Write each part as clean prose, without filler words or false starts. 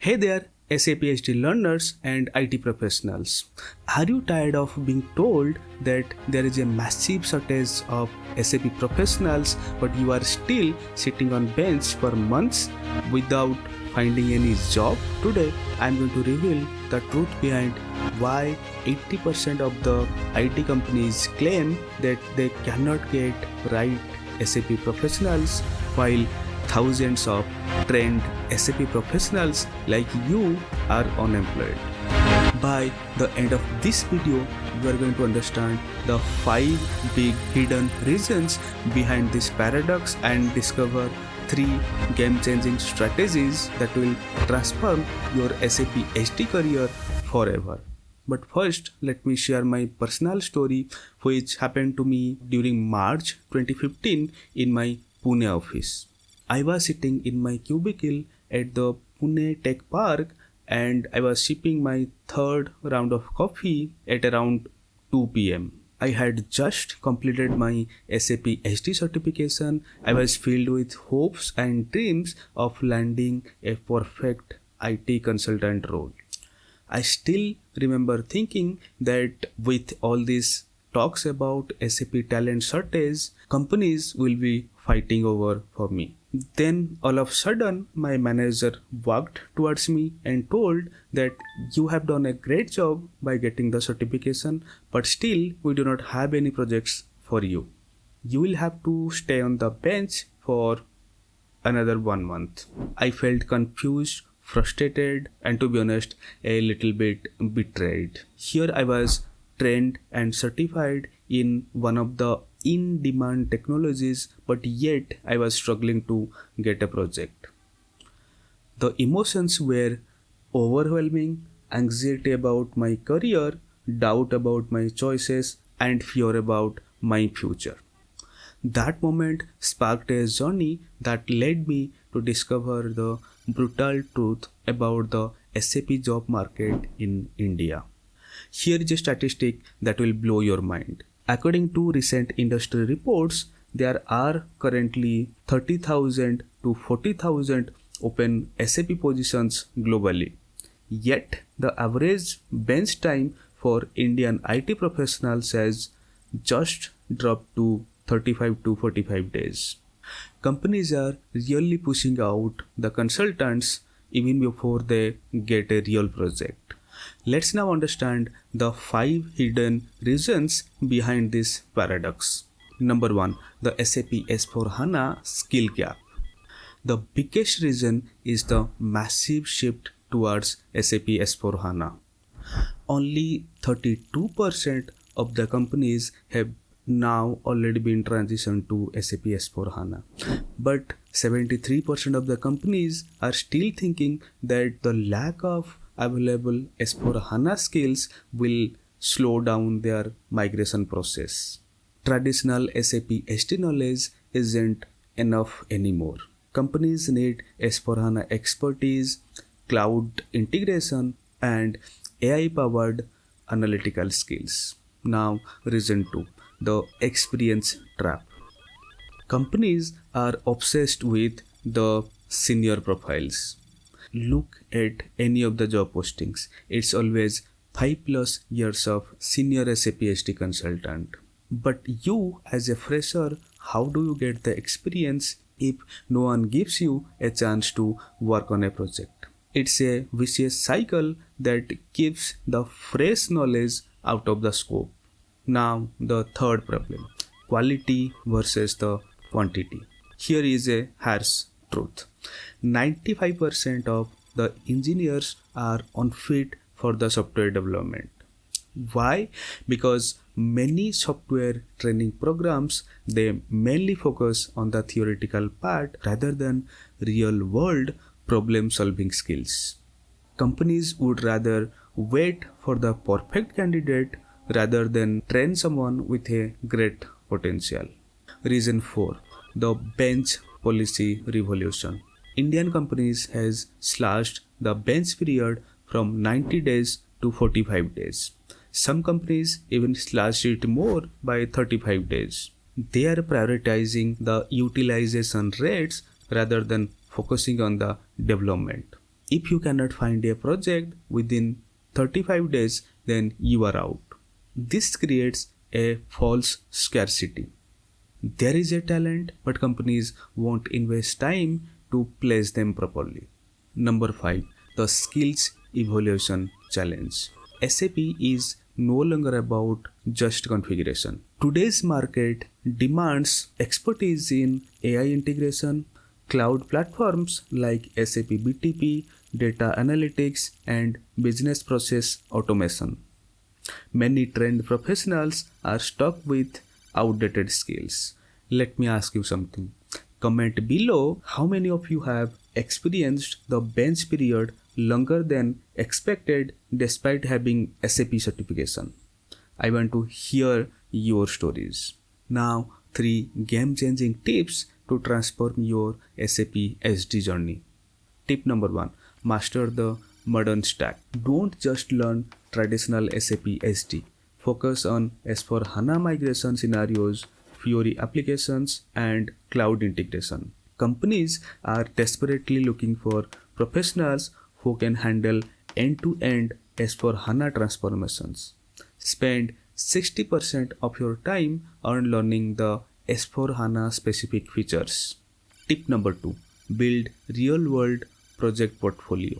Hey there, SAP-SD learners and IT professionals. Are you tired of being told that there is a massive shortage of SAP professionals, but you are still sitting on bench for months without finding any job? Today, I am going to reveal the truth behind why 80% of the IT companies claim that they cannot get right SAP professionals, while thousands of trained SAP professionals like you are unemployed. By the end of this video, you are going to understand the 5 big hidden reasons behind this paradox and discover 3 game-changing strategies that will transform your SAP SD career forever. But first, let me share my personal story which happened to me during March 2015 in my Pune office. I was sitting in my cubicle at the Pune Tech Park and I was sipping my third round of coffee at around 2 p.m. I had just completed my SAP SD certification. I was filled with hopes and dreams of landing a perfect IT consultant role. I still remember thinking that with all these talks about SAP talent shortage, companies will be fighting over for me. Then all of a sudden, my manager walked towards me and told that you have done a great job by getting the certification, but still we do not have any projects for you. You will have to stay on the bench for another 1 month. I felt confused, frustrated, and to be honest, a little bit betrayed. Here I was trained and certified in one of the in-demand technologies, but yet I was struggling to get a project. The emotions were overwhelming: anxiety about my career, doubt about my choices, and fear about my future. That moment sparked a journey that led me to discover the brutal truth about the SAP job market in India. Here is a statistic that will blow your mind. According to recent industry reports, there are currently 30,000 to 40,000 open SAP positions globally. Yet, the average bench time for Indian IT professionals has just dropped to 35 to 45 days. Companies are really pushing out the consultants even before they get a real project. Let's now understand the 5 hidden reasons behind this paradox. Number 1. The SAP S4HANA skill gap. The biggest reason is the massive shift towards SAP S4HANA. Only 32% of the companies have now already been transitioned to SAP S4HANA. But 73% of the companies are still thinking that the lack of available S4HANA skills will slow down their migration process. Traditional SAP SD knowledge isn't enough anymore. Companies need S4HANA expertise, cloud integration, and AI-powered analytical skills. Now, reason 2. The experience trap. Companies are obsessed with the senior profiles. Look at any of the job postings. It's always 5+ years of senior SAP SD consultant. But you as a fresher, how do you get the experience if no one gives you a chance to work on a project? It's a vicious cycle that keeps the fresh knowledge out of the scope. Now the third problem: quality versus the quantity. Here is a harsh truth. 95% of the engineers are unfit for the software development. Why? Because many software training programs, they mainly focus on the theoretical part rather than real world problem solving skills. Companies would rather wait for the perfect candidate rather than train someone with a great potential. Reason 4. The bench policy revolution. Indian companies has slashed the bench period from 90 days to 45 days. Some companies even slashed it more by 35 days. They are prioritizing the utilization rates rather than focusing on the development. If you cannot find a project within 35 days, then you are out. This creates a false scarcity. There is a talent, but companies won't invest time to place them properly. Number 5. The skills evaluation challenge. SAP is no longer about just configuration. Today's market demands expertise in AI integration, cloud platforms like SAP BTP, data analytics, and business process automation. Many trained professionals are stuck with outdated skills. Let me ask you something. Comment below how many of you have experienced the bench period longer than expected despite having SAP certification. I want to hear your stories. Now, 3 game-changing tips to transform your SAP SD journey. Tip number 1. Master the modern stack. Don't just learn traditional SAP SD. Focus on S/4HANA migration scenarios, Fiori applications, and cloud integration. Companies are desperately looking for professionals who can handle end-to-end S/4HANA transformations. Spend 60% of your time on learning the S/4HANA specific features. Tip number 2. Build real-world project portfolio.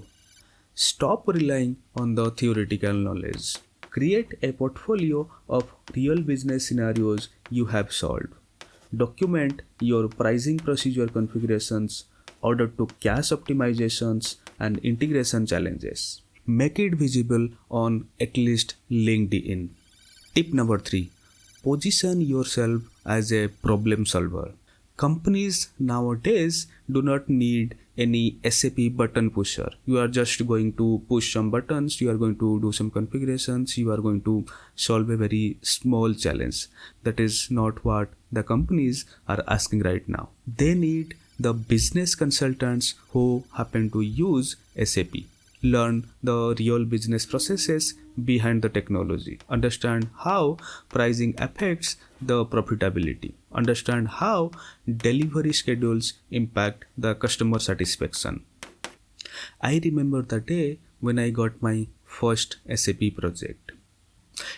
Stop relying on the theoretical knowledge. Create a portfolio of real business scenarios you have solved. Document your pricing procedure configurations, order to cash optimizations, and integration challenges. Make it visible on at least LinkedIn. Tip number 3. Position yourself as a problem solver. Companies nowadays do not need any SAP button pusher. You are just going to push some buttons, you are going to do some configurations, you are going to solve a very small challenge. That is not what the companies are asking right now. They need the business consultants who happen to use SAP. Learn the real business processes behind the technology. Understand how pricing affects the profitability. Understand how delivery schedules impact the customer satisfaction. I remember the day when I got my first SAP project.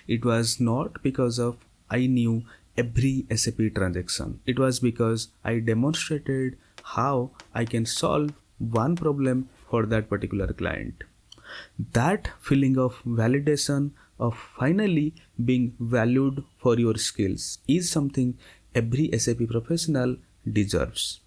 It was not because of I knew every SAP transaction. It was because I demonstrated how I can solve one problem for that particular client. That feeling of validation, of finally being valued for your skills, is something every SAP professional deserves.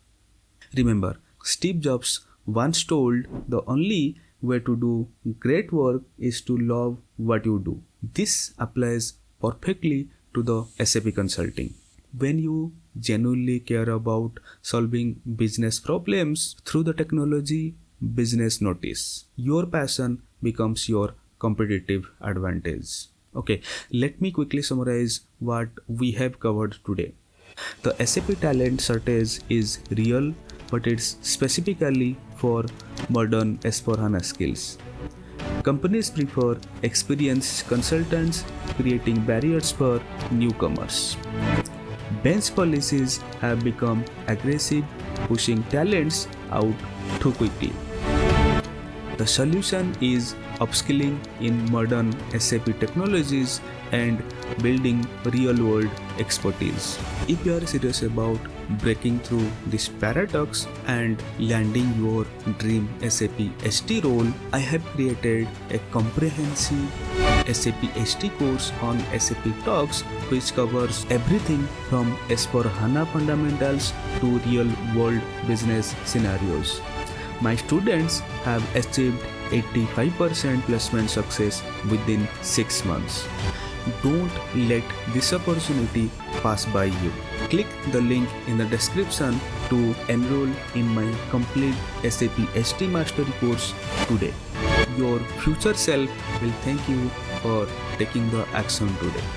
Remember, Steve Jobs once told the only way to do great work is to love what you do. This applies perfectly to the SAP consulting. When you genuinely care about solving business problems through the technology, business notice. Your passion becomes your competitive advantage. Okay, let me quickly summarize what we have covered today. The SAP talent shortage is real, but it's specifically for modern S/4HANA skills. Companies prefer experienced consultants, creating barriers for newcomers. Bench policies have become aggressive, pushing talents out too quickly. The solution is upskilling in modern SAP technologies and building real-world expertise. If you are serious about breaking through this paradox and landing your dream SAP SD role, I have created a comprehensive SAP SD course on Saptalks, which covers everything from S/4HANA fundamentals to real-world business scenarios. My students have achieved 85% placement success within 6 months. Don't let this opportunity pass by you. Click the link in the description to enroll in my complete SAP SD Mastery course today. Your future self will thank you for taking the action today.